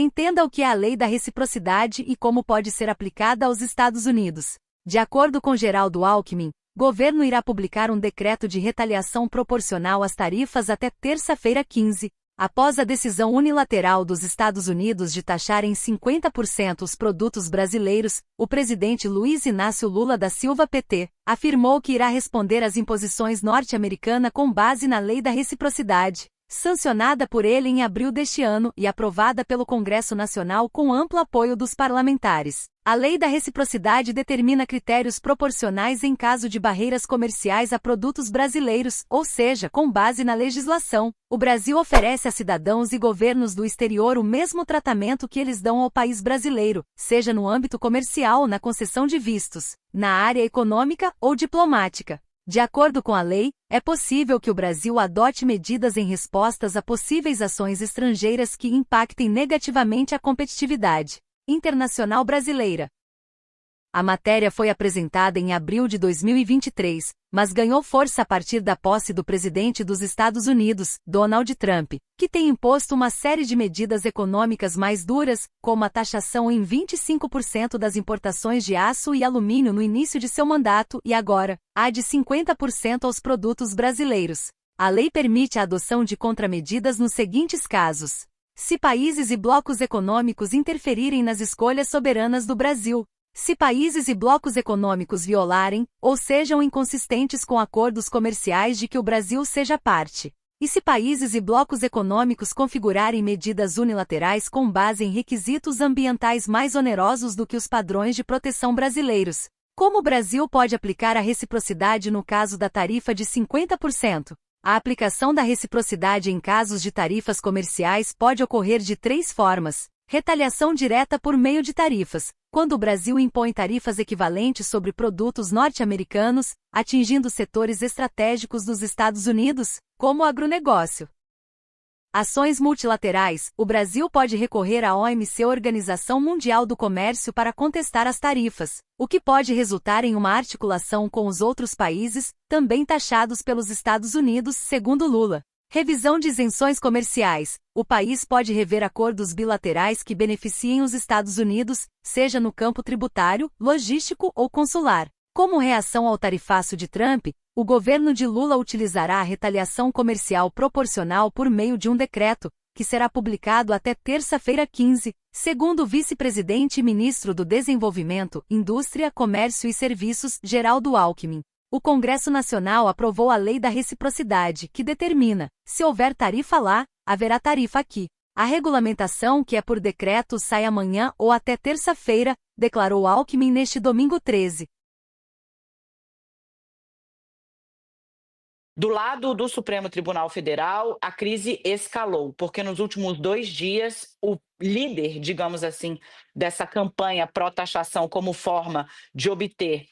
Entenda o que é a Lei da Reciprocidade e como pode ser aplicada aos Estados Unidos. De acordo com Geraldo Alckmin, o governo irá publicar um decreto de retaliação proporcional às tarifas até terça-feira 15, após a decisão unilateral dos Estados Unidos de taxar em 50% os produtos brasileiros. O presidente Luiz Inácio Lula da Silva PT afirmou que irá responder às imposições norte-americanas com base na Lei da Reciprocidade, sancionada por ele em abril deste ano e aprovada pelo Congresso Nacional com amplo apoio dos parlamentares. A Lei da Reciprocidade determina critérios proporcionais em caso de barreiras comerciais a produtos brasileiros, ou seja, com base na legislação, o Brasil oferece a cidadãos e governos do exterior o mesmo tratamento que eles dão ao país brasileiro, seja no âmbito comercial ou na concessão de vistos, na área econômica ou diplomática. De acordo com a lei, é possível que o Brasil adote medidas em respostas a possíveis ações estrangeiras que impactem negativamente a competitividade internacional brasileira. A matéria foi apresentada em abril de 2023, mas ganhou força a partir da posse do presidente dos Estados Unidos, Donald Trump, que tem imposto uma série de medidas econômicas mais duras, como a taxação em 25% das importações de aço e alumínio no início de seu mandato e agora, a de 50% aos produtos brasileiros. A lei permite a adoção de contramedidas nos seguintes casos: se países e blocos econômicos interferirem nas escolhas soberanas do Brasil, se países e blocos econômicos violarem, ou sejam inconsistentes com acordos comerciais de que o Brasil seja parte, e se países e blocos econômicos configurarem medidas unilaterais com base em requisitos ambientais mais onerosos do que os padrões de proteção brasileiros. Como o Brasil pode aplicar a reciprocidade no caso da tarifa de 50%? A aplicação da reciprocidade em casos de tarifas comerciais pode ocorrer de três formas: retaliação direta por meio de tarifas, quando o Brasil impõe tarifas equivalentes sobre produtos norte-americanos, atingindo setores estratégicos dos Estados Unidos, como o agronegócio. Ações multilaterais: o Brasil pode recorrer à OMC, Organização Mundial do Comércio, para contestar as tarifas, o que pode resultar em uma articulação com os outros países, também taxados pelos Estados Unidos, segundo Lula. Revisão de isenções comerciais: o país pode rever acordos bilaterais que beneficiem os Estados Unidos, seja no campo tributário, logístico ou consular. Como reação ao tarifaço de Trump, o governo de Lula utilizará a retaliação comercial proporcional por meio de um decreto, que será publicado até terça-feira 15, segundo o vice-presidente e ministro do Desenvolvimento, Indústria, Comércio e Serviços, Geraldo Alckmin. O Congresso Nacional aprovou a Lei da Reciprocidade, que determina: se houver tarifa lá, haverá tarifa aqui. A regulamentação, que é por decreto, sai amanhã ou até terça-feira, declarou Alckmin neste domingo 13. Do lado do Supremo Tribunal Federal, a crise escalou, porque nos últimos 2 dias, o líder, digamos assim, dessa campanha pró-taxação como forma de obter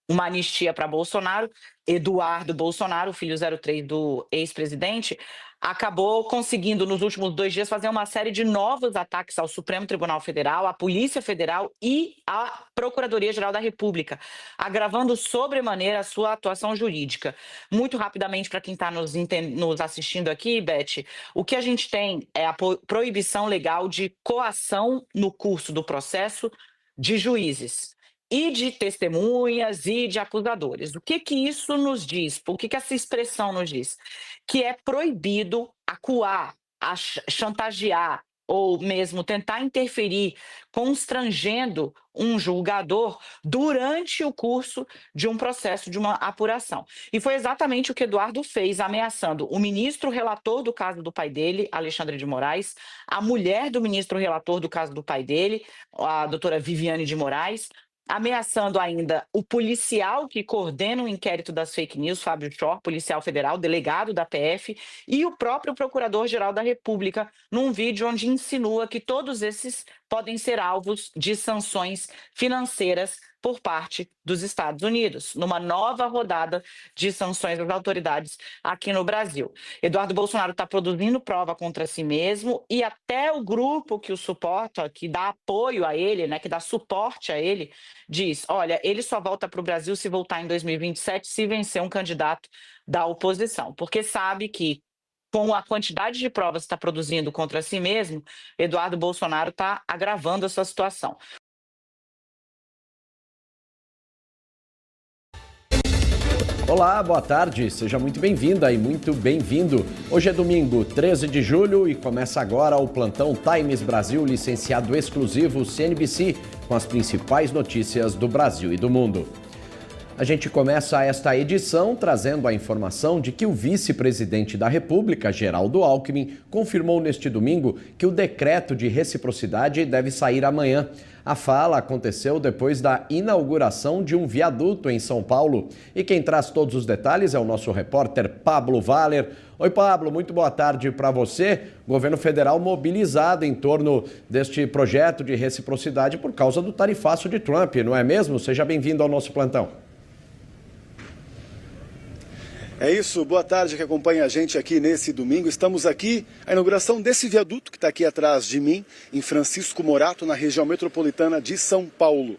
uma anistia para Bolsonaro, Eduardo Bolsonaro, o filho 03 do ex-presidente, acabou conseguindo, nos últimos 2 dias, fazer uma série de novos ataques ao Supremo Tribunal Federal, à Polícia Federal e à Procuradoria-Geral da República, agravando sobremaneira a sua atuação jurídica. Muito rapidamente, para quem está nos assistindo aqui, Beth, o que a gente tem é a proibição legal de coação no curso do processo de juízes e de testemunhas e de acusadores. O que isso nos diz? O que essa expressão nos diz? Que é proibido acuar, chantagear ou mesmo tentar interferir, constrangendo um julgador durante o curso de um processo, de uma apuração. E foi exatamente o que Eduardo fez, ameaçando o ministro relator do caso do pai dele, Alexandre de Moraes, a mulher do ministro relator do caso do pai dele, a doutora Viviane de Moraes, ameaçando ainda o policial que coordena o inquérito das fake news, Fábio Chor, policial federal, delegado da PF, e o próprio Procurador-Geral da República, num vídeo onde insinua que todos esses podem ser alvos de sanções financeiras por parte dos Estados Unidos, numa nova rodada de sanções das autoridades aqui no Brasil. Eduardo Bolsonaro está produzindo prova contra si mesmo e até o grupo que o suporta, que dá apoio a ele, né, que dá suporte a ele, diz: olha, ele só volta para o Brasil se voltar em 2027, se vencer um candidato da oposição, porque sabe que com a quantidade de provas que está produzindo contra si mesmo, Eduardo Bolsonaro está agravando essa situação. Olá, boa tarde, seja muito bem-vinda e muito bem-vindo. Hoje é domingo, 13 de julho e começa agora o Plantão Times Brasil, licenciado exclusivo CNBC, com as principais notícias do Brasil e do mundo. A gente começa esta edição trazendo a informação de que o vice-presidente da República, Geraldo Alckmin, confirmou neste domingo que o decreto de reciprocidade deve sair amanhã. A fala aconteceu depois da inauguração de um viaduto em São Paulo. E quem traz todos os detalhes é o nosso repórter Pablo Valer. Oi, Pablo, muito boa tarde para você. Governo federal mobilizado em torno deste projeto de reciprocidade por causa do tarifaço de Trump, não é mesmo? Seja bem-vindo ao nosso plantão. É isso, boa tarde que acompanha a gente aqui nesse domingo. Estamos aqui, a inauguração desse viaduto que está aqui atrás de mim, em Francisco Morato, na região metropolitana de São Paulo.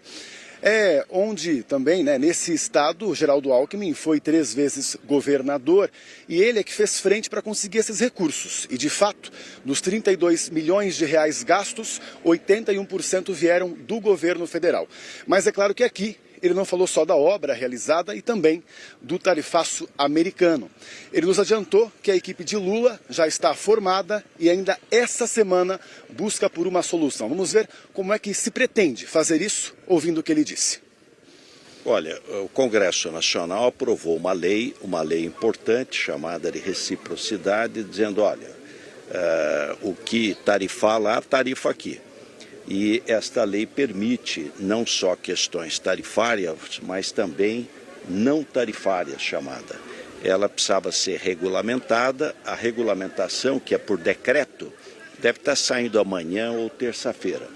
É onde também, nesse estado, Geraldo Alckmin foi 3 vezes governador e ele é que fez frente para conseguir esses recursos. E, de fato, dos 32 milhões de reais gastos, 81% vieram do governo federal. Mas é claro que aqui ele não falou só da obra realizada e também do tarifaço americano. Ele nos adiantou que a equipe de Lula já está formada e ainda essa semana busca por uma solução. Vamos ver como é que se pretende fazer isso, ouvindo o que ele disse. Olha, o Congresso Nacional aprovou uma lei importante chamada de reciprocidade, dizendo, olha, o que tarifar lá, tarifa aqui. E esta lei permite não só questões tarifárias, mas também não tarifárias, chamada. Ela precisava ser regulamentada, a regulamentação, que é por decreto, deve estar saindo amanhã ou terça-feira.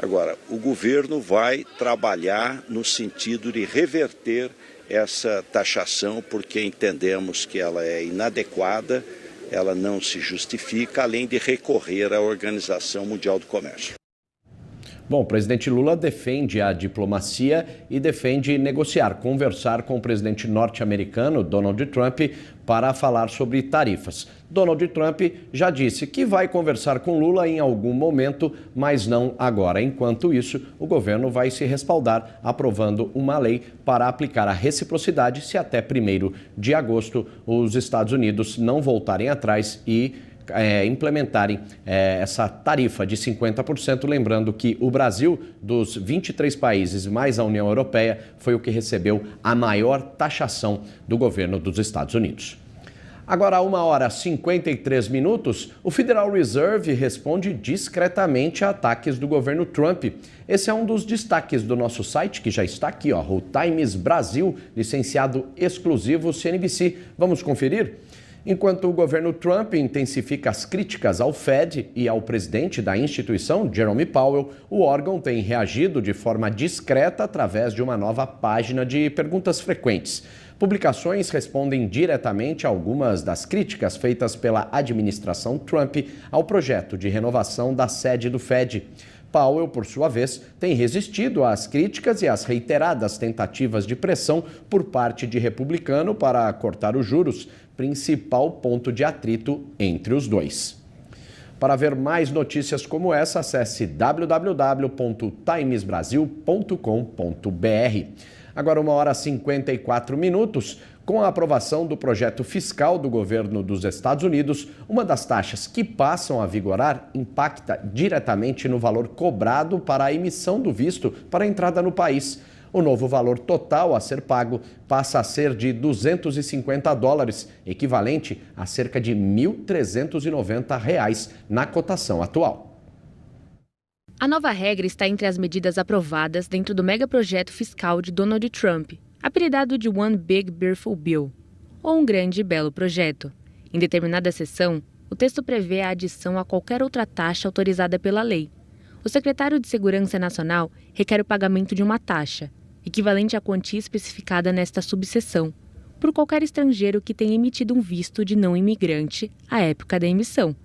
Agora, o governo vai trabalhar no sentido de reverter essa taxação, porque entendemos que ela é inadequada, ela não se justifica, além de recorrer à Organização Mundial do Comércio. Bom, o presidente Lula defende a diplomacia e defende negociar, conversar com o presidente norte-americano, Donald Trump, para falar sobre tarifas. Donald Trump já disse que vai conversar com Lula em algum momento, mas não agora. Enquanto isso, o governo vai se respaldar aprovando uma lei para aplicar a reciprocidade se até 1º de agosto os Estados Unidos não voltarem atrás e implementarem essa tarifa de 50%, lembrando que o Brasil, dos 23 países mais a União Europeia, foi o que recebeu a maior taxação do governo dos Estados Unidos. Agora, a 1h53, o Federal Reserve responde discretamente a ataques do governo Trump. Esse é um dos destaques do nosso site, que já está aqui, o Times Brasil, licenciado exclusivo CNBC. Vamos conferir? Enquanto o governo Trump intensifica as críticas ao Fed e ao presidente da instituição, Jerome Powell, o órgão tem reagido de forma discreta através de uma nova página de perguntas frequentes. Publicações respondem diretamente a algumas das críticas feitas pela administração Trump ao projeto de renovação da sede do Fed. Powell, por sua vez, tem resistido às críticas e às reiteradas tentativas de pressão por parte de republicano para cortar os juros, principal ponto de atrito entre os dois. Para ver mais notícias como essa, acesse www.timesbrasil.com.br. Agora 1h54. Com a aprovação do projeto fiscal do governo dos Estados Unidos, uma das taxas que passam a vigorar impacta diretamente no valor cobrado para a emissão do visto para a entrada no país. O novo valor total a ser pago passa a ser de $250, equivalente a cerca de R$ 1.390 na cotação atual. A nova regra está entre as medidas aprovadas dentro do megaprojeto fiscal de Donald Trump, apelidado de One Big Beautiful Bill, ou um grande e belo projeto. Em determinada seção, o texto prevê a adição a qualquer outra taxa autorizada pela lei. O secretário de Segurança Nacional requer o pagamento de uma taxa, equivalente à quantia especificada nesta subseção, por qualquer estrangeiro que tenha emitido um visto de não imigrante à época da emissão.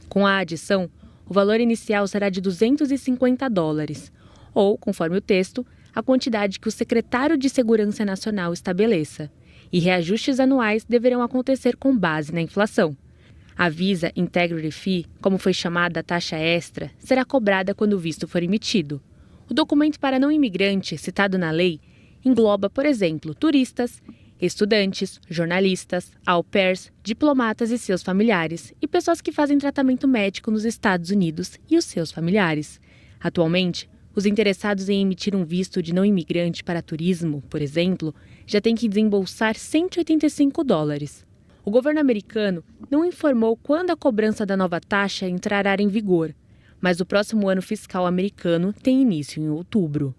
Com a adição, o valor inicial será de $250, ou, conforme o texto, a quantidade que o secretário de Segurança Nacional estabeleça, e reajustes anuais deverão acontecer com base na inflação. A Visa Integrity Fee, como foi chamada a taxa extra, será cobrada quando o visto for emitido. O documento para não imigrante, citado na lei, engloba, por exemplo, turistas, estudantes, jornalistas, au pairs, diplomatas e seus familiares, e pessoas que fazem tratamento médico nos Estados Unidos e os seus familiares. Atualmente, os interessados em emitir um visto de não imigrante para turismo, por exemplo, já têm que desembolsar $185. O governo americano não informou quando a cobrança da nova taxa entrará em vigor, mas o próximo ano fiscal americano tem início em outubro.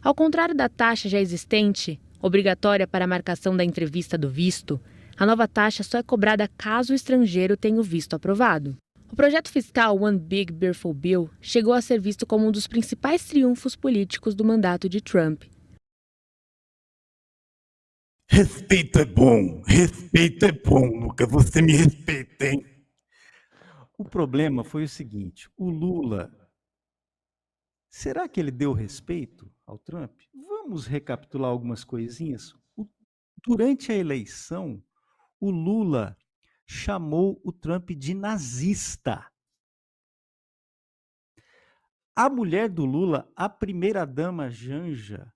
Ao contrário da taxa já existente, obrigatória para a marcação da entrevista do visto, a nova taxa só é cobrada caso o estrangeiro tenha o visto aprovado. O projeto fiscal One Big Beautiful Bill chegou a ser visto como um dos principais triunfos políticos do mandato de Trump. Respeito é bom, nunca você me respeita, hein? O problema foi o seguinte, o Lula, será que ele deu respeito ao Trump? Vamos recapitular algumas coisinhas. Durante a eleição, o Lula chamou o Trump de nazista. A mulher do Lula, a primeira-dama Janja,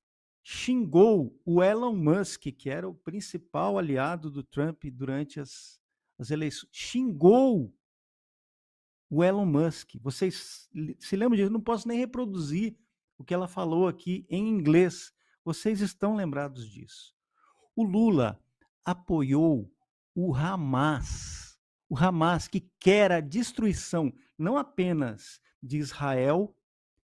xingou o Elon Musk, que era o principal aliado do Trump durante as eleições. Xingou o Elon Musk. Vocês se lembram disso? Eu não posso nem reproduzir o que ela falou aqui em inglês. Vocês estão lembrados disso. O Lula apoiou o Hamas que quer a destruição não apenas de Israel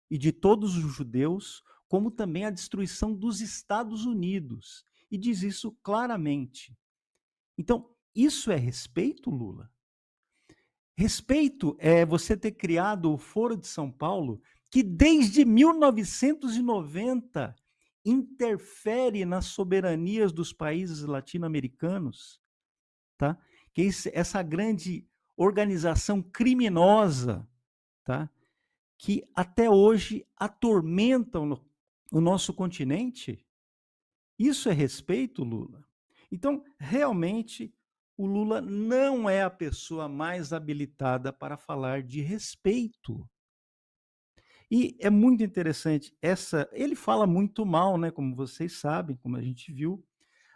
e de todos os judeus, como também a destruição dos Estados Unidos. E diz isso claramente. Então, isso é respeito, Lula? Respeito é você ter criado o Foro de São Paulo, que desde 1990 interfere nas soberanias dos países latino-americanos, tá? Que essa grande organização criminosa, tá? Que até hoje atormentam o nosso continente. Isso é respeito, Lula? Então, realmente, o Lula não é a pessoa mais habilitada para falar de respeito. E é muito interessante, ele fala muito mal, né, como vocês sabem, como a gente viu,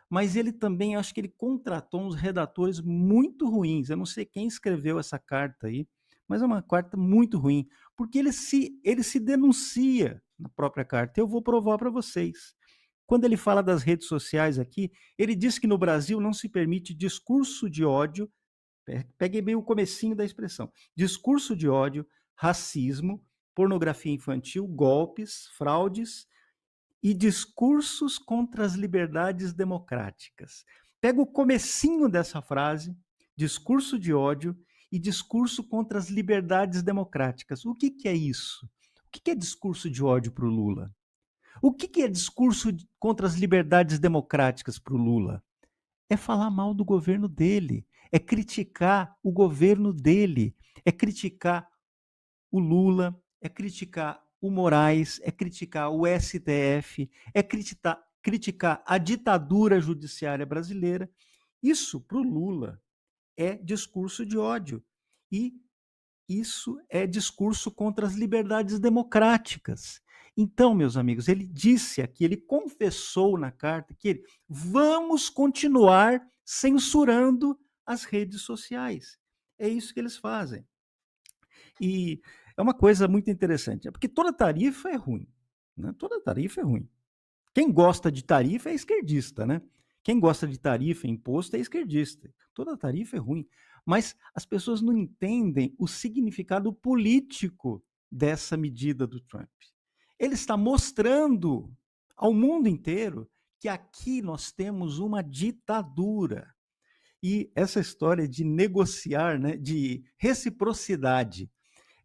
mas ele também, acho que ele contratou uns redatores muito ruins. Eu não sei quem escreveu essa carta aí, mas é uma carta muito ruim, porque ele se denuncia na própria carta. Eu vou provar para vocês. Quando ele fala das redes sociais aqui, ele diz que no Brasil não se permite discurso de ódio, peguei bem o comecinho da expressão, discurso de ódio, racismo, pornografia infantil, golpes, fraudes e discursos contra as liberdades democráticas. Pega o comecinho dessa frase, discurso de ódio e discurso contra as liberdades democráticas. O que é isso? O que é discurso de ódio para o Lula? O que é discurso contra as liberdades democráticas para o Lula? É falar mal do governo dele, é criticar o governo dele, é criticar o Lula, é criticar o Moraes, é criticar o STF, é criticar a ditadura judiciária brasileira. Isso, para o Lula, é discurso de ódio. E isso é discurso contra as liberdades democráticas. Então, meus amigos, ele disse aqui, ele confessou na carta que vamos continuar censurando as redes sociais. É isso que eles fazem. E é uma coisa muito interessante, porque toda tarifa é ruim, né? Toda tarifa é ruim. Quem gosta de tarifa é esquerdista, né? Quem gosta de tarifa, imposto, é esquerdista. Toda tarifa é ruim. Mas as pessoas não entendem o significado político dessa medida do Trump. Ele está mostrando ao mundo inteiro que aqui nós temos uma ditadura. E essa história de negociar, né, de reciprocidade,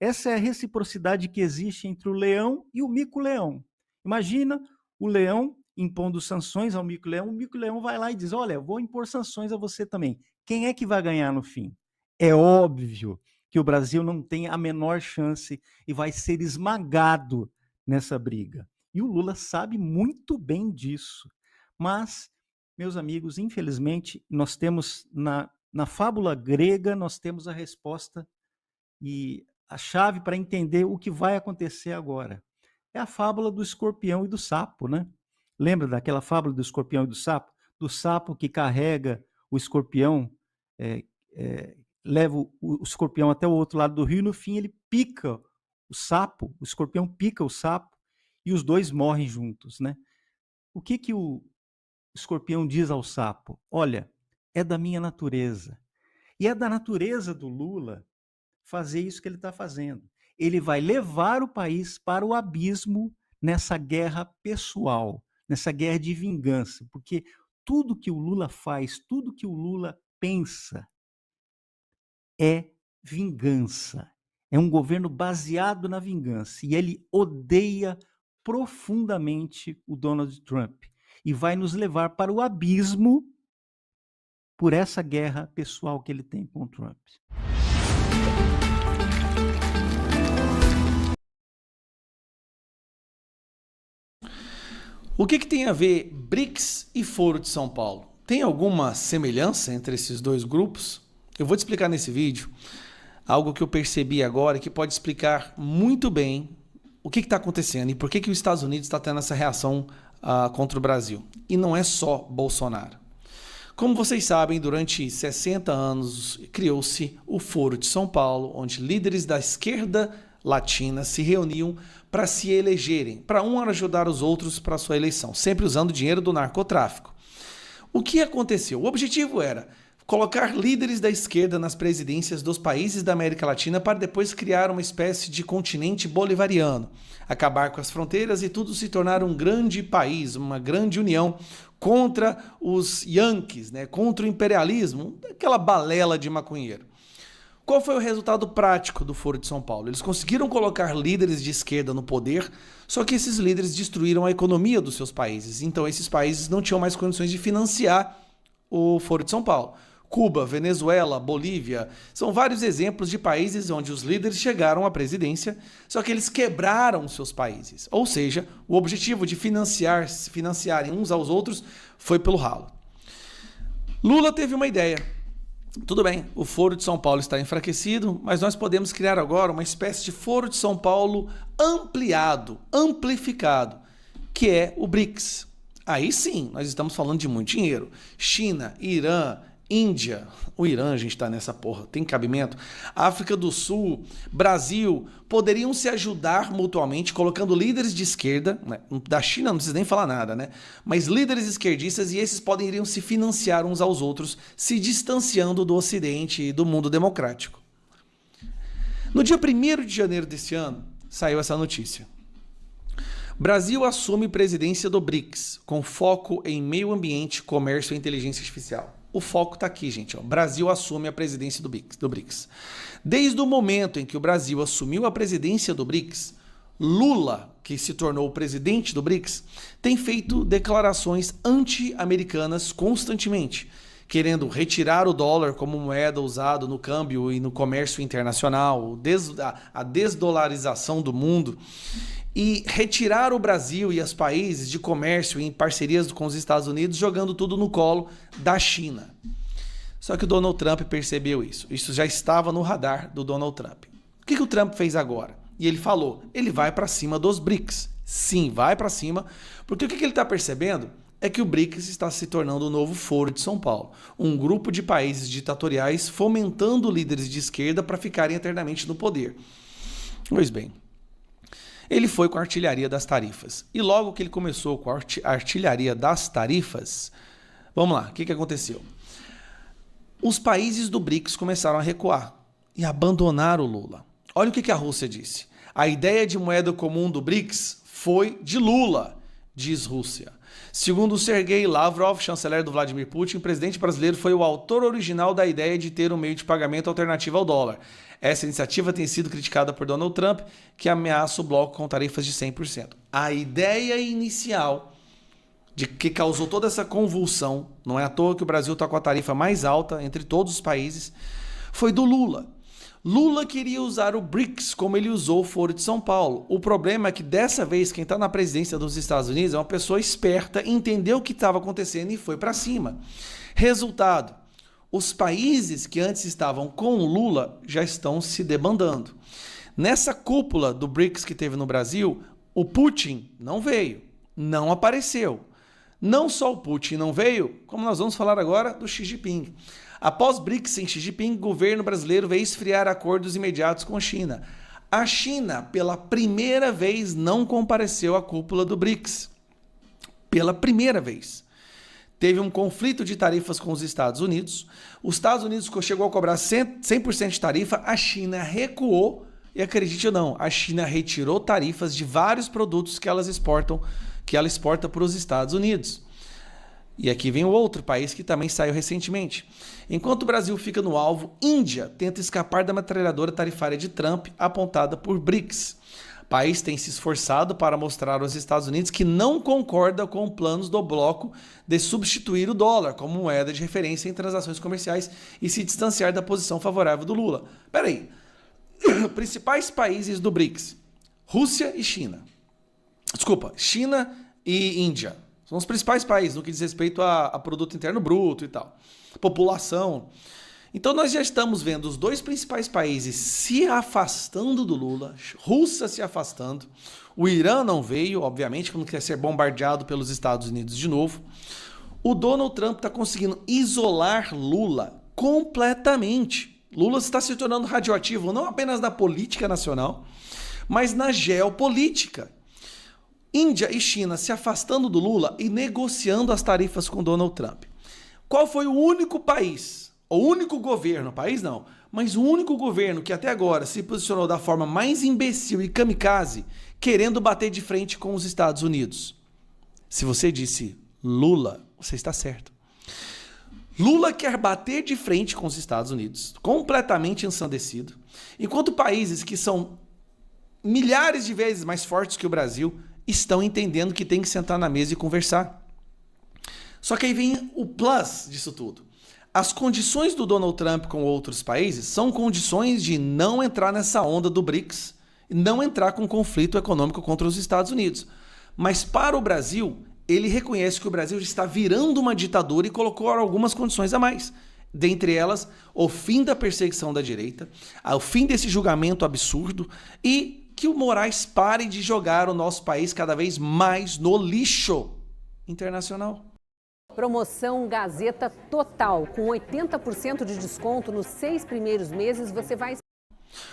essa é a reciprocidade que existe entre o leão e o mico-leão. Imagina o leão impondo sanções ao mico-leão, o mico-leão vai lá e diz, olha, eu vou impor sanções a você também. Quem é que vai ganhar no fim? É óbvio que o Brasil não tem a menor chance e vai ser esmagado nessa briga. E o Lula sabe muito bem disso. Mas, meus amigos, infelizmente, nós temos Na fábula grega, nós temos a resposta e a chave para entender o que vai acontecer agora. É a fábula do escorpião e do sapo, né? Lembra daquela fábula do escorpião e do sapo? Do sapo que carrega o escorpião, leva o escorpião até o outro lado do rio, e no fim ele pica o sapo, o escorpião pica o sapo, e os dois morrem juntos, né? O que o escorpião diz ao sapo? Olha, é da minha natureza. E é da natureza do Lula fazer isso que ele está fazendo. Ele vai levar o país para o abismo nessa guerra pessoal, nessa guerra de vingança, porque tudo que o Lula faz, tudo que o Lula pensa é vingança. É um governo baseado na vingança. E ele odeia profundamente o Donald Trump e vai nos levar para o abismo por essa guerra pessoal que ele tem com o Trump. O que tem a ver BRICS e Foro de São Paulo? Tem alguma semelhança entre esses dois grupos? Eu vou te explicar nesse vídeo algo que eu percebi agora que pode explicar muito bem o que está acontecendo e por que os Estados Unidos está tendo essa reação contra o Brasil. E não é só Bolsonaro. Como vocês sabem, durante 60 anos criou-se o Foro de São Paulo, onde líderes da esquerda latina se reuniam para se elegerem, para um ajudar os outros para a sua eleição, sempre usando o dinheiro do narcotráfico. O que aconteceu? O objetivo era colocar líderes da esquerda nas presidências dos países da América Latina para depois criar uma espécie de continente bolivariano, acabar com as fronteiras e tudo se tornar um grande país, uma grande união contra os Yankees, né? Contra o imperialismo, aquela balela de maconheiro. Qual foi o resultado prático do Foro de São Paulo? Eles conseguiram colocar líderes de esquerda no poder, só que esses líderes destruíram a economia dos seus países. Então esses países não tinham mais condições de financiar o Foro de São Paulo. Cuba, Venezuela, Bolívia, são vários exemplos de países onde os líderes chegaram à presidência, só que eles quebraram seus países. Ou seja, o objetivo de financiarem uns aos outros foi pelo ralo. Lula teve uma ideia. Tudo bem, o Foro de São Paulo está enfraquecido, mas nós podemos criar agora uma espécie de Foro de São Paulo amplificado, que é o BRICS. Aí sim, nós estamos falando de muito dinheiro. China, Irã, Índia, o Irã, a gente está nessa porra, tem cabimento. África do Sul, Brasil, poderiam se ajudar mutuamente, colocando líderes de esquerda, né? Da China não precisa nem falar nada, né? Mas líderes esquerdistas, e esses poderiam se financiar uns aos outros, se distanciando do Ocidente e do mundo democrático. No dia 1º de janeiro desse ano, saiu essa notícia. Brasil assume presidência do BRICS, com foco em meio ambiente, comércio e inteligência artificial. O foco está aqui, gente. Ó. Brasil assume a presidência do BRICS. Desde o momento em que o Brasil assumiu a presidência do BRICS, Lula, que se tornou o presidente do BRICS, tem feito declarações anti-americanas constantemente, querendo retirar o dólar como moeda usada no câmbio e no comércio internacional, a desdolarização do mundo, e retirar o Brasil e os países de comércio em parcerias com os Estados Unidos, jogando tudo no colo da China. Só que o Donald Trump percebeu isso. Isso já estava no radar do Donald Trump. O que o Trump fez agora? E ele falou, ele vai para cima dos BRICS. Sim, vai para cima, porque o que ele está percebendo é que o BRICS está se tornando o novo Foro de São Paulo. Um grupo de países ditatoriais fomentando líderes de esquerda para ficarem eternamente no poder. Pois bem, ele foi com a artilharia das tarifas. E logo que ele começou com a artilharia das tarifas, vamos lá, o que aconteceu? Os países do BRICS começaram a recuar e abandonar o Lula. Olha o que a Rússia disse. A ideia de moeda comum do BRICS foi de Lula, diz Rússia. Segundo Sergei Lavrov, chanceler do Vladimir Putin, o presidente brasileiro foi o autor original da ideia de ter um meio de pagamento alternativo ao dólar. Essa iniciativa tem sido criticada por Donald Trump, que ameaça o bloco com tarifas de 100%. A ideia inicial de que causou toda essa convulsão, não é à toa que o Brasil está com a tarifa mais alta entre todos os países, foi do Lula. Lula queria usar o BRICS como ele usou o Foro de São Paulo. O problema é que dessa vez quem está na presidência dos Estados Unidos é uma pessoa esperta, entendeu o que estava acontecendo e foi para cima. Resultado, os países que antes estavam com o Lula já estão se debandando. Nessa cúpula do BRICS que teve no Brasil, o Putin não veio, não apareceu. Não só o Putin não veio, como nós vamos falar agora do Xi Jinping. Após BRICS sem Xi Jinping, o governo brasileiro veio esfriar acordos imediatos com a China. A China, pela primeira vez, não compareceu à cúpula do BRICS. Pela primeira vez. Teve um conflito de tarifas com os Estados Unidos. Os Estados Unidos chegou a cobrar 100% de tarifa, a China recuou. E acredite ou não, a China retirou tarifas de vários produtos que ela exporta para os Estados Unidos. E aqui vem o outro país que também saiu recentemente. Enquanto o Brasil fica no alvo, Índia tenta escapar da metralhadora tarifária de Trump apontada por BRICS. O país tem se esforçado para mostrar aos Estados Unidos que não concorda com planos do bloco de substituir o dólar como moeda de referência em transações comerciais e se distanciar da posição favorável do Lula. Peraí, principais países do BRICS, Rússia e China. Desculpa, China e Índia. São os principais países no que diz respeito a produto interno bruto e tal. População. Então nós já estamos vendo os dois principais países se afastando do Lula, Rússia se afastando, o Irã não veio, obviamente, quando quer ser bombardeado pelos Estados Unidos de novo. O Donald Trump está conseguindo isolar Lula completamente. Lula está se tornando radioativo não apenas na política nacional, mas na geopolítica. Índia e China se afastando do Lula e negociando as tarifas com Donald Trump. Qual foi o único país, o único governo, país não, mas o único governo que até agora se posicionou da forma mais imbecil e kamikaze, querendo bater de frente com os Estados Unidos? Se você disse Lula, você está certo. Lula quer bater de frente com os Estados Unidos, completamente ensandecido, enquanto países que são milhares de vezes mais fortes que o Brasil estão entendendo que tem que sentar na mesa e conversar. Só que aí vem o plus disso tudo. As condições do Donald Trump com outros países são condições de não entrar nessa onda do BRICS, não entrar com conflito econômico contra os Estados Unidos. Mas para o Brasil, ele reconhece que o Brasil está virando uma ditadura e colocou algumas condições a mais. Dentre elas, o fim da perseguição da direita, o fim desse julgamento absurdo e que o Moraes pare de jogar o nosso país cada vez mais no lixo internacional. Promoção Gazeta Total, com 80% de desconto nos 6 primeiros meses, você vai...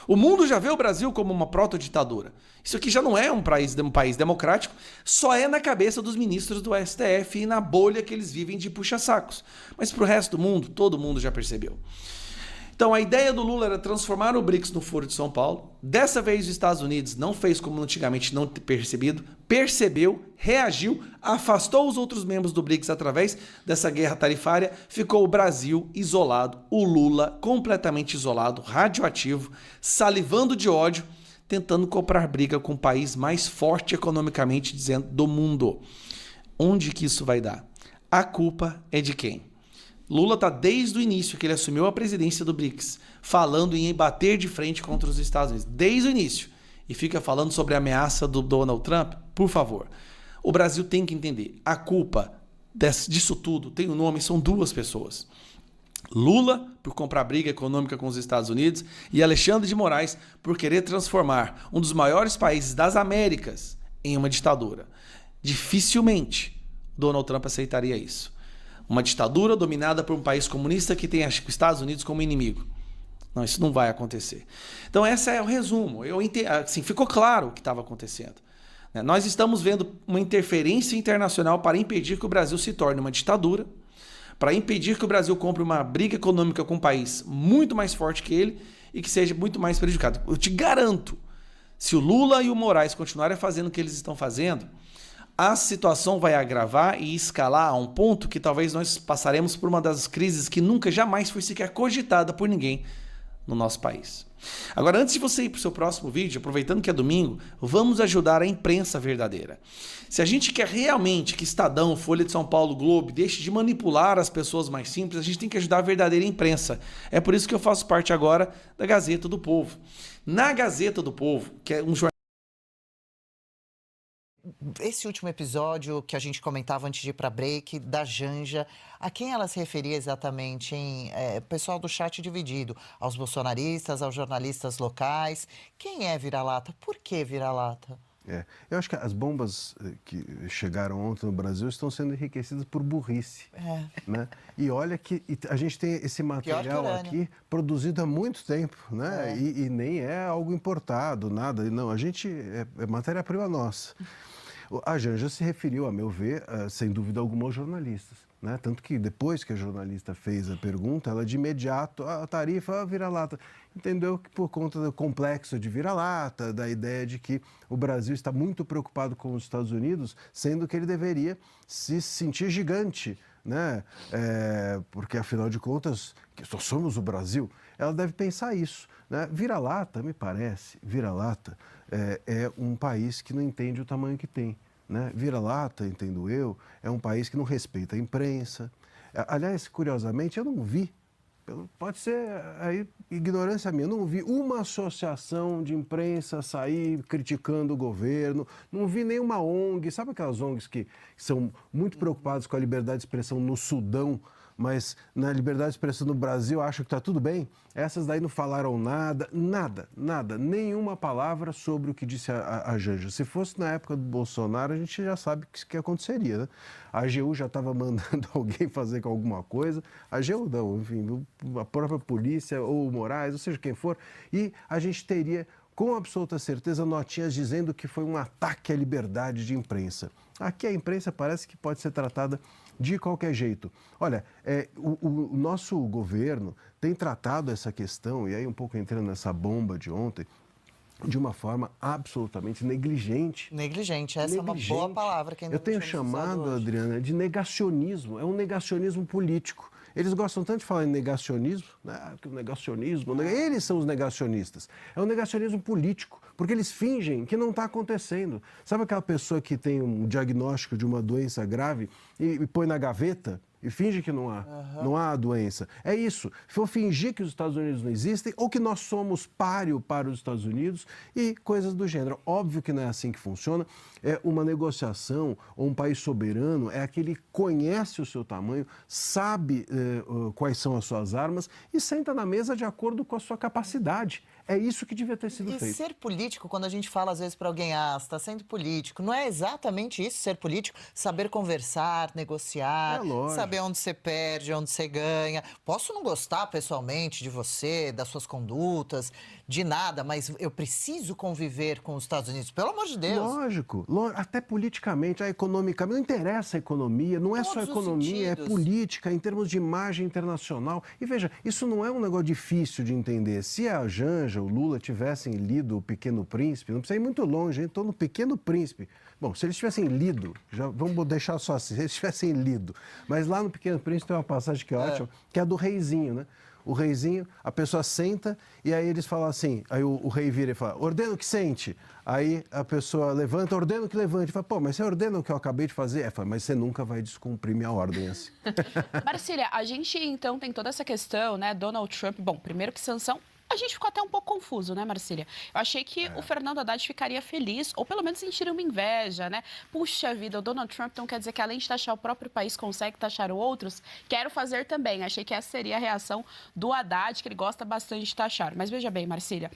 O mundo já vê o Brasil como uma proto-ditadura. Isso aqui já não é um país democrático, só é na cabeça dos ministros do STF e na bolha que eles vivem de puxa-sacos. Mas para o resto do mundo, todo mundo já percebeu. Então a ideia do Lula era transformar o BRICS no Foro de São Paulo. Dessa vez os Estados Unidos não fez como antigamente não ter percebido, percebeu, reagiu, afastou os outros membros do BRICS através dessa guerra tarifária, ficou o Brasil isolado, o Lula completamente isolado, radioativo, salivando de ódio, tentando comprar briga com o país mais forte economicamente dizendo do mundo. Onde que isso vai dar? A culpa é de quem? Lula está desde o início que ele assumiu a presidência do BRICS, falando em bater de frente contra os Estados Unidos, desde o início, e fica falando sobre a ameaça do Donald Trump. Por favor, o Brasil tem que entender, a culpa disso tudo tem um nome, são duas pessoas. Lula, por comprar briga econômica com os Estados Unidos, e Alexandre de Moraes, por querer transformar um dos maiores países das Américas em uma ditadura. Dificilmente Donald Trump aceitaria isso. Uma ditadura dominada por um país comunista que tem os Estados Unidos como inimigo. Não, isso não vai acontecer. Então esse é o resumo. Assim, ficou claro o que estava acontecendo. Nós estamos vendo uma interferência internacional para impedir que o Brasil se torne uma ditadura, para impedir que o Brasil compre uma briga econômica com um país muito mais forte que ele e que seja muito mais prejudicado. Eu te garanto, se o Lula e o Moraes continuarem fazendo o que eles estão fazendo, a situação vai agravar e escalar a um ponto que talvez nós passaremos por uma das crises que nunca, jamais foi sequer cogitada por ninguém no nosso país. Agora, antes de você ir para o seu próximo vídeo, aproveitando que é domingo, vamos ajudar a imprensa verdadeira. Se a gente quer realmente que Estadão, Folha de São Paulo, Globo deixe de manipular as pessoas mais simples, a gente tem que ajudar a verdadeira imprensa. É por isso que eu faço parte agora da Gazeta do Povo. Na Gazeta do Povo, que é um jornal esse último episódio que a gente comentava antes de ir para break, da Janja, a quem ela se referia exatamente, hein? Pessoal do chat dividido, aos bolsonaristas, aos jornalistas locais. Quem é vira-lata? Por que vira-lata? Eu acho que as bombas que chegaram ontem no Brasil estão sendo enriquecidas por burrice. Né? E olha que a gente tem esse material aqui produzido há muito tempo, né? E nem é algo importado, nada. Não, a gente é matéria-prima nossa. A Janja se referiu, a meu ver, sem dúvida alguma, aos jornalistas. Né? Tanto que depois que a jornalista fez a pergunta, ela de imediato, a tarifa vira-lata. Entendeu que por conta do complexo de vira-lata, da ideia de que o Brasil está muito preocupado com os Estados Unidos, sendo que ele deveria se sentir gigante, né? Porque, afinal de contas, que só somos o Brasil, ela deve pensar isso. Né? Vira-lata, me parece, vira-lata é um país que não entende o tamanho que tem. Né? Vira-lata, entendo eu, é um país que não respeita a imprensa. Aliás, curiosamente, eu não vi, pode ser aí ignorância minha, eu não vi uma associação de imprensa sair criticando o governo, não vi nenhuma ONG, sabe aquelas ONGs que são muito preocupadas com a liberdade de expressão no Sudão, mas na liberdade de expressão no Brasil acham que está tudo bem? Essas daí não falaram nada, nenhuma palavra sobre o que disse a Janja. Se fosse na época do Bolsonaro, a gente já sabe o que aconteceria, né? A AGU já estava mandando alguém fazer com alguma coisa, a AGU não, enfim, a própria polícia ou o Moraes, ou seja, quem for, e a gente teria com absoluta certeza notinhas dizendo que foi um ataque à liberdade de imprensa. Aqui a imprensa parece que pode ser tratada de qualquer jeito. Olha, o nosso governo tem tratado essa questão, e aí um pouco entrando nessa bomba de ontem, de uma forma absolutamente negligente. Negligente, essa é uma boa palavra que ainda eu tenho chamado, Adriana, de negacionismo. É um negacionismo político. Eles gostam tanto de falar em negacionismo, né? Que o negacionismo, eles são os negacionistas. É um negacionismo político, porque eles fingem que não está acontecendo. Sabe aquela pessoa que tem um diagnóstico de uma doença grave e põe na gaveta e finge que não há a doença? É isso. For fingir que os Estados Unidos não existem ou que nós somos páreo para os Estados Unidos e coisas do gênero. Óbvio que não é assim que funciona. É uma negociação ou um país soberano é aquele que conhece o seu tamanho, sabe quais são as suas armas e senta na mesa de acordo com a sua capacidade. É isso que devia ter sido feito. E ser político, quando a gente fala às vezes para alguém, você está sendo político, não é exatamente isso, ser político? Saber conversar, negociar, saber onde você perde, onde você ganha. Posso não gostar pessoalmente de você, das suas condutas, de nada, mas eu preciso conviver com os Estados Unidos, pelo amor de Deus. Lógico, até politicamente, economicamente, não interessa a economia, não é só economia, é política, em termos de imagem internacional. E veja, isso não é um negócio difícil de entender. Se a Janja, o Lula tivessem lido O Pequeno Príncipe, não precisa ir muito longe, hein? Estou no Pequeno Príncipe. Bom, se eles tivessem lido, já vamos deixar só assim, se eles tivessem lido, mas lá no Pequeno Príncipe tem uma passagem que é ótima, que é a do reizinho, né? O reizinho, a pessoa senta e aí eles falam assim, aí o rei vira e fala, ordeno que sente. Aí a pessoa levanta, ordeno que levante. Fala, pô, mas você ordena o que eu acabei de fazer? Fala, mas você nunca vai descumprir minha ordem assim. Marcília, a gente então tem toda essa questão, né, Donald Trump, bom, primeiro que sanção, a gente ficou até um pouco confuso, né, Marcília? Eu achei que o Fernando Haddad ficaria feliz, ou pelo menos sentiria uma inveja, né? Puxa vida, o Donald Trump então quer dizer que além de taxar o próprio país, consegue taxar outros? Quero fazer também. Achei que essa seria a reação do Haddad, que ele gosta bastante de taxar. Mas veja bem, Marcília,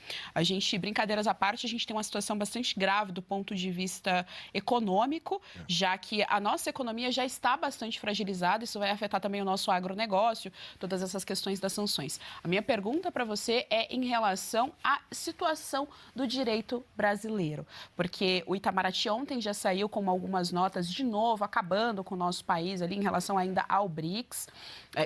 brincadeiras à parte, a gente tem uma situação bastante grave do ponto de vista econômico, já que a nossa economia já está bastante fragilizada, isso vai afetar também o nosso agronegócio, todas essas questões das sanções. A minha pergunta para você é em relação à situação do direito brasileiro, porque o Itamaraty ontem já saiu com algumas notas de novo, acabando com o nosso país ali em relação ainda ao BRICS,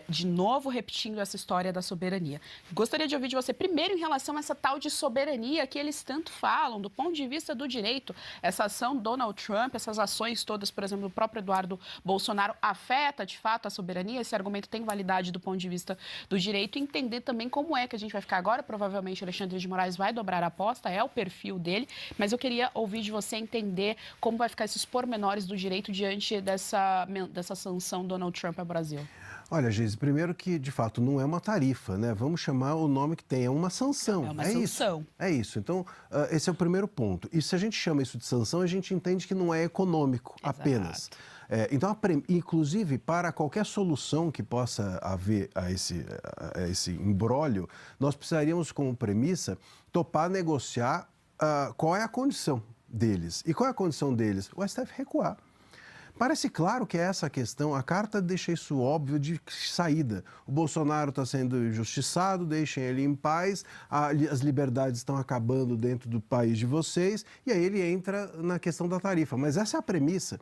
de novo repetindo essa história da soberania. Gostaria de ouvir de você primeiro em relação a essa tal de soberania que eles tanto falam, do ponto de vista do direito, essa ação Donald Trump, essas ações todas, por exemplo, do próprio Eduardo Bolsonaro, afeta de fato a soberania? Esse argumento tem validade do ponto de vista do direito e entender também como é que a gente vai ficar agora. Provavelmente Alexandre de Moraes vai dobrar a aposta, é o perfil dele, mas eu queria ouvir de você entender como vai ficar esses pormenores do direito diante dessa sanção Donald Trump ao Brasil. Olha, Geise, primeiro que, de fato, não é uma tarifa, né? Vamos chamar o nome que tem, é uma sanção. É uma sanção. É isso. Então, esse é o primeiro ponto. E se a gente chama isso de sanção, a gente entende que não é econômico apenas. Então, inclusive, para qualquer solução que possa haver a esse imbróglio, nós precisaríamos, como premissa, topar negociar qual é a condição deles. E qual é a condição deles? O STF recuar. Parece claro que é essa a questão, a carta deixa isso óbvio de saída. O Bolsonaro está sendo injustiçado, deixem ele em paz, as liberdades estão acabando dentro do país de vocês, e aí ele entra na questão da tarifa. Mas essa é a premissa.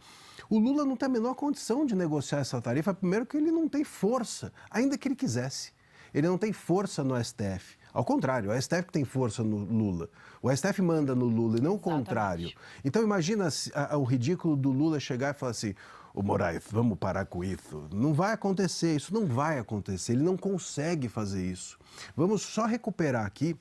O Lula não tem a menor condição de negociar essa tarifa, primeiro que ele não tem força, ainda que ele quisesse. Ele não tem força no STF. Ao contrário, o STF tem força no Lula. O STF manda no Lula e não o contrário. Então imagina o ridículo do Lula chegar e falar assim: ô Moraes, vamos parar com isso. Não vai acontecer, isso não vai acontecer. Ele não consegue fazer isso. Vamos só recuperar aqui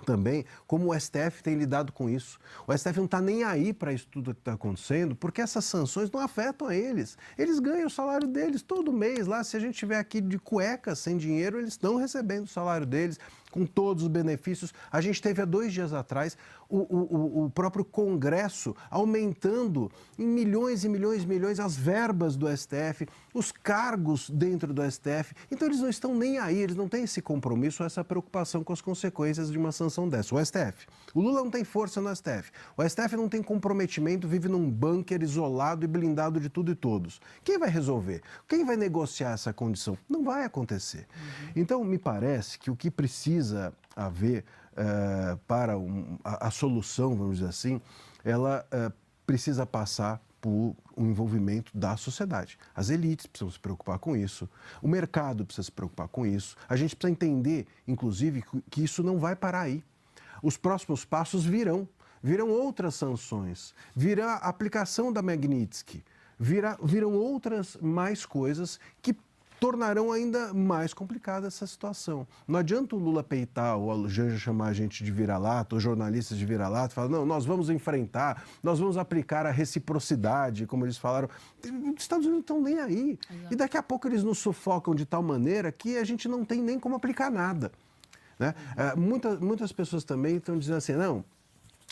também como o STF tem lidado com isso. O STF não está nem aí para isso tudo que está acontecendo, porque essas sanções não afetam a eles. Eles ganham o salário deles todo mês lá. Se a gente estiver aqui de cueca, sem dinheiro, eles estão recebendo o salário deles, com todos os benefícios. A gente teve há 2 dias atrás o próprio Congresso aumentando em milhões e milhões e milhões as verbas do STF, os cargos dentro do STF. Então eles não estão nem aí, eles não têm esse compromisso, essa preocupação com as consequências de uma sanção dessa. O STF. O Lula não tem força no STF. O STF não tem comprometimento, vive num bunker isolado e blindado de tudo e todos. Quem vai resolver? Quem vai negociar essa condição? Não vai acontecer. Então, me parece que o que precisa haver para a solução, vamos dizer assim, ela precisa passar por um envolvimento da sociedade. As elites precisam se preocupar com isso, o mercado precisa se preocupar com isso, a gente precisa entender, inclusive, que isso não vai parar aí. Os próximos passos virão outras sanções, virá a aplicação da Magnitsky, virão outras mais coisas que tornarão ainda mais complicada essa situação. Não adianta o Lula peitar ou a Janja chamar a gente de vira-lata, ou jornalistas de vira-lata, e falar, não, nós vamos enfrentar, nós vamos aplicar a reciprocidade, como eles falaram. Os Estados Unidos não estão nem aí. Exato. E daqui a pouco eles nos sufocam de tal maneira que a gente não tem nem como aplicar nada. Né? Muitas pessoas também estão dizendo assim, não,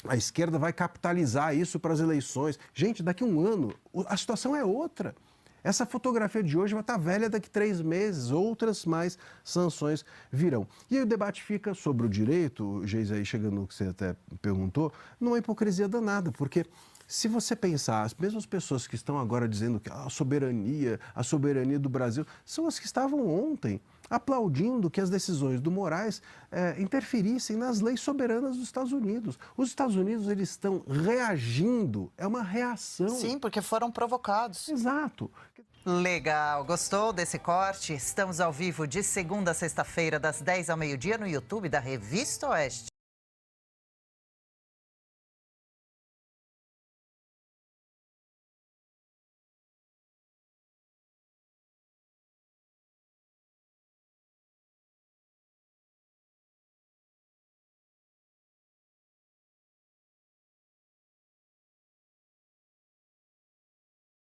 a esquerda vai capitalizar isso para as eleições. Gente, daqui a um ano, a situação é outra. Essa fotografia de hoje vai estar velha daqui 3 meses, outras mais sanções virão. E aí o debate fica sobre o direito, Geise, aí chegando no que você até perguntou, numa hipocrisia danada, porque se você pensar, as mesmas pessoas que estão agora dizendo que a soberania do Brasil, são as que estavam ontem aplaudindo que as decisões do Moraes interferissem nas leis soberanas dos Estados Unidos. Os Estados Unidos, eles estão reagindo, é uma reação. Sim, porque foram provocados. Exato. Legal, gostou desse corte? Estamos ao vivo de segunda a sexta-feira, das 10 ao meio-dia, no YouTube da Revista Oeste.